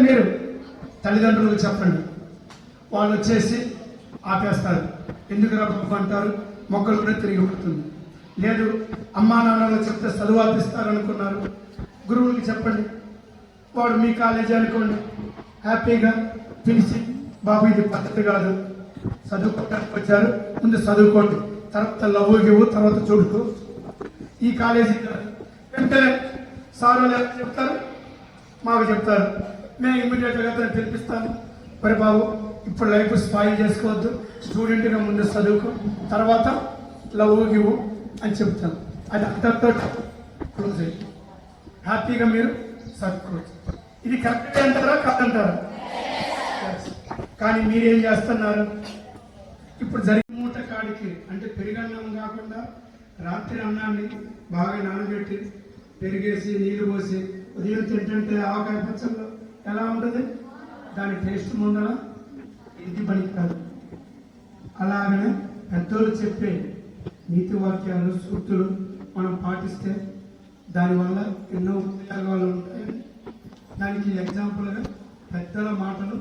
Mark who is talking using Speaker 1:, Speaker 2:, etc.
Speaker 1: మీరు తల్లిదండ్రులకు చెప్పండి, వాళ్ళు వచ్చేసి ఆపేస్తారు. ఎందుకు బాబు అంటారు, మొక్కలు కూడా తిరిగి పడుతుంది. లేదు అమ్మా నాన్నలు చెప్తే చదువు ఆపిస్తారు అనుకున్నారు, గురువులకి చెప్పండి. వాడు మీ కాలేజీ అనుకోండి, హ్యాపీగా పిలిచి బాబు ఇది పద్ధతి కాదు, చదువుకోవడానికి వచ్చారు, ముందు చదువుకోండి, తర్వాత లవ్వు గివ్వు తర్వాత చూడుకో, ఈ కాలేజీ వెంటనే సార్ చెప్తారు, మాకు చెప్తారు. మేము ఇమ్మీడియట్గా అతను పిలిపిస్తాను, మరి బాబు ఇప్పుడు లైఫ్ స్పాయిల్ చేసుకోవద్దు, స్టూడెంట్గా ముందు చదువుకో, తర్వాత లవ్ గివ్వు అని చెప్తాను. అది అంతటితో క్లోజ్ అయ్యి హ్యాపీగా మీరు చదువుకోవచ్చు. ఇది కరెక్ట్ అంటారా కాదంటారా? కానీ మీరేం చేస్తున్నారు, ఇప్పుడు జరిగిన మూట కాడికి అంటే పెరుగన్నం కాకుండా రాత్రి అన్నాన్ని బాగా నానబెట్టి పెరిగేసి నీళ్లు పోసి ఉదయం తింటుంటే ఆవకాయ పచ్చళ్ళు ఎలా ఉంటుంది, దాని టేస్ట్ ముందర ఇది పనికి కాదు. అలాగనే పెద్దోళ్ళు చెప్పే నీతి వాక్యాలు సూక్తులు మనం పాటిస్తే దానివల్ల ఎన్నో ఉపయోగాలు ఉంటాయి. దానికి ఎగ్జాంపుల్గా పెద్దల మాటలు